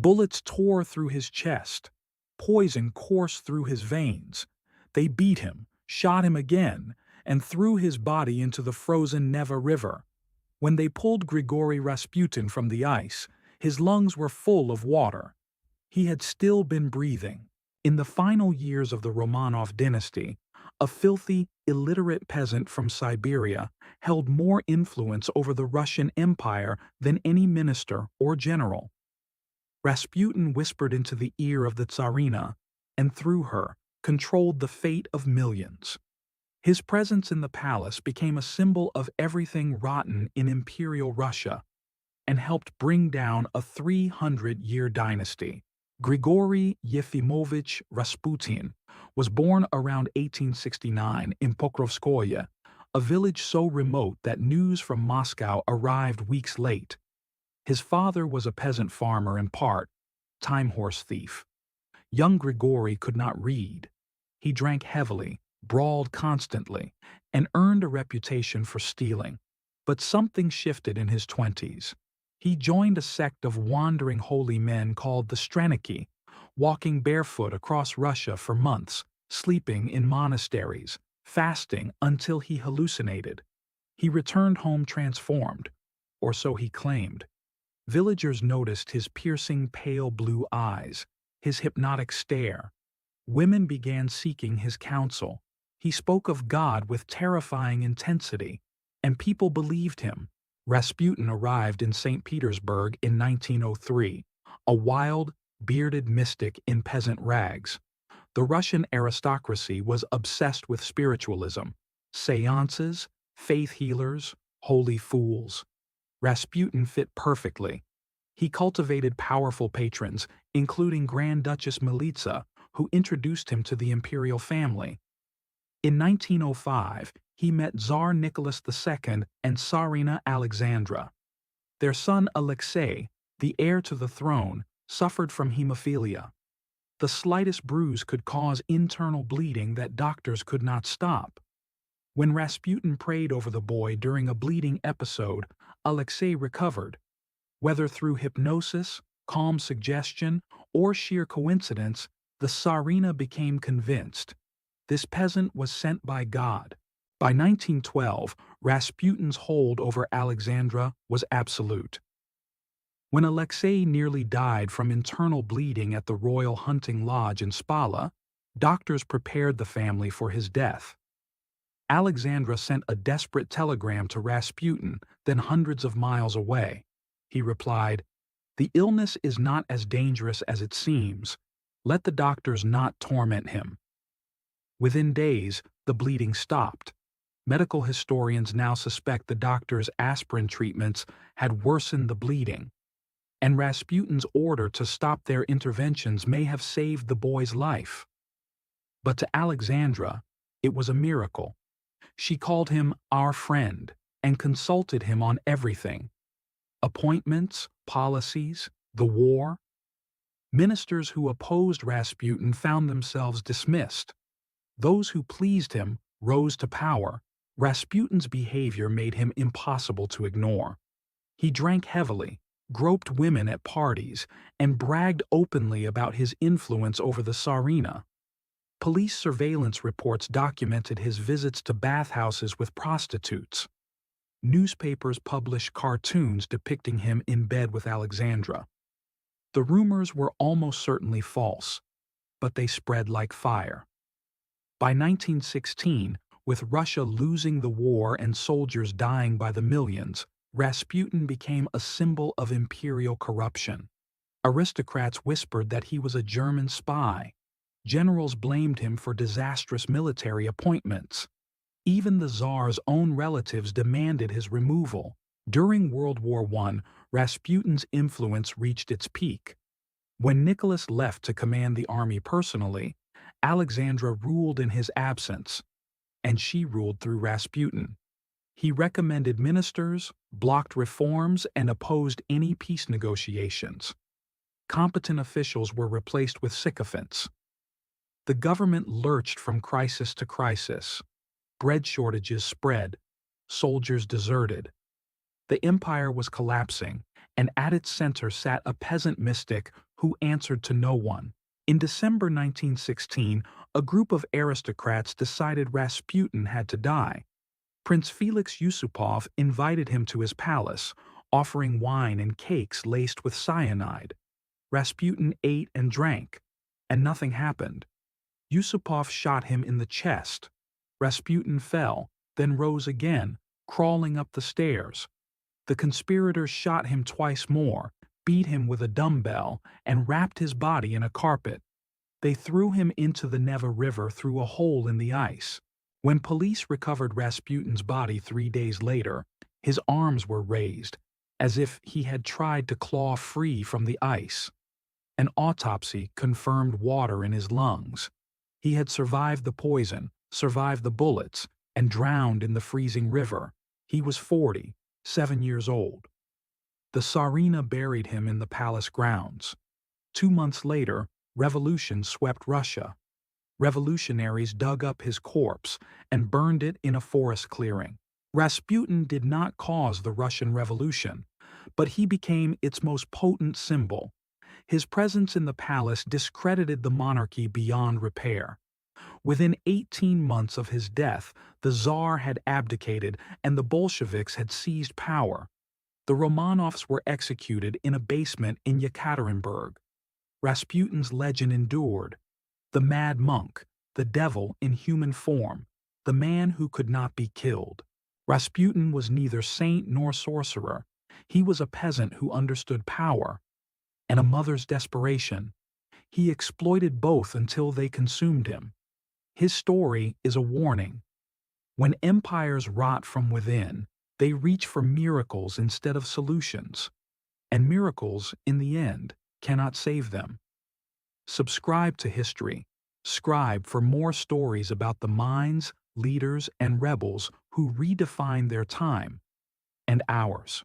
Bullets tore through his chest. Poison coursed through his veins. They beat him, shot him again, and threw his body into the frozen Neva River. When they pulled Grigori Rasputin from the ice, his lungs were full of water. He had still been breathing. In the final years of the Romanov dynasty, a filthy, illiterate peasant from Siberia held more influence over the Russian Empire than any minister or general. Rasputin whispered into the ear of the Tsarina, and through her, controlled the fate of millions. His presence in the palace became a symbol of everything rotten in Imperial Russia and helped bring down a 300-year dynasty. Grigori Yefimovich Rasputin was born around 1869 in Pokrovskoye, a village so remote that news from Moscow arrived weeks late. His father was a peasant farmer in part, time horse thief. Young Grigori could not read. He drank heavily, brawled constantly, and earned a reputation for stealing. But something shifted in his 20s. He joined a sect of wandering holy men called the Straniki, walking barefoot across Russia for months, sleeping in monasteries, fasting until he hallucinated. He returned home transformed, or so he claimed. Villagers noticed his piercing pale blue eyes, his hypnotic stare. Women began seeking his counsel. He spoke of God with terrifying intensity, and people believed him. Rasputin arrived in St. Petersburg in 1903, a wild, bearded mystic in peasant rags. The Russian aristocracy was obsessed with spiritualism, seances, faith healers, holy fools. Rasputin fit perfectly. He cultivated powerful patrons, including Grand Duchess Militsa, who introduced him to the imperial family. In 1905, he met Tsar Nicholas II and Tsarina Alexandra. Their son Alexei, the heir to the throne, suffered from hemophilia. The slightest bruise could cause internal bleeding that doctors could not stop. When Rasputin prayed over the boy during a bleeding episode, Alexei recovered. Whether through hypnosis, calm suggestion, or sheer coincidence, the Tsarina became convinced. This peasant was sent by God. By 1912, Rasputin's hold over Alexandra was absolute. When Alexei nearly died from internal bleeding at the Royal Hunting Lodge in Spala, doctors prepared the family for his death. Alexandra sent a desperate telegram to Rasputin, then hundreds of miles away. He replied, "The illness is not as dangerous as it seems. Let the doctors not torment him." Within days, the bleeding stopped. Medical historians now suspect the doctor's aspirin treatments had worsened the bleeding, and Rasputin's order to stop their interventions may have saved the boy's life. But to Alexandra, it was a miracle. She called him "our friend" and consulted him on everything: appointments, policies, the war. Ministers who opposed Rasputin found themselves dismissed. Those who pleased him rose to power. Rasputin's behavior made him impossible to ignore. He drank heavily, groped women at parties, and bragged openly about his influence over the Tsarina. Police surveillance reports documented his visits to bathhouses with prostitutes. Newspapers published cartoons depicting him in bed with Alexandra. The rumors were almost certainly false, but they spread like fire. By 1916, with Russia losing the war and soldiers dying by the millions, Rasputin became a symbol of imperial corruption. Aristocrats whispered that he was a German spy. Generals blamed him for disastrous military appointments. Even the Tsar's own relatives demanded his removal. During World War I, Rasputin's influence reached its peak. When Nicholas left to command the army personally, Alexandra ruled in his absence, and she ruled through Rasputin. He recommended ministers, blocked reforms, and opposed any peace negotiations. Competent officials were replaced with sycophants. The government lurched from crisis to crisis. Bread shortages spread. Soldiers deserted. The empire was collapsing, and at its center sat a peasant mystic who answered to no one. In December 1916, a group of aristocrats decided Rasputin had to die. Prince Felix Yusupov invited him to his palace, offering wine and cakes laced with cyanide. Rasputin ate and drank, and nothing happened. Yusupov shot him in the chest. Rasputin fell, then rose again, crawling up the stairs. The conspirators shot him twice more, beat him with a dumbbell, and wrapped his body in a carpet. They threw him into the Neva River through a hole in the ice. When police recovered Rasputin's body 3 days later, his arms were raised, as if he had tried to claw free from the ice. An autopsy confirmed water in his lungs. He had survived the poison, survived the bullets, and drowned in the freezing river. He was 47 years old. The Tsarina buried him in the palace grounds. 2 months later, revolution swept Russia. Revolutionaries dug up his corpse and burned it in a forest clearing. Rasputin did not cause the Russian Revolution, but he became its most potent symbol. His presence in the palace discredited the monarchy beyond repair. Within 18 months of his death, the Tsar had abdicated and the Bolsheviks had seized power. The Romanovs were executed in a basement in Yekaterinburg. Rasputin's legend endured. The mad monk, the devil in human form, the man who could not be killed. Rasputin was neither saint nor sorcerer. He was a peasant who understood power and a mother's desperation. He exploited both until they consumed him. His story is a warning. When empires rot from within, they reach for miracles instead of solutions. And miracles, in the end, cannot save them. Subscribe to History. Scribe for more stories about the minds, leaders, and rebels who redefined their time and ours.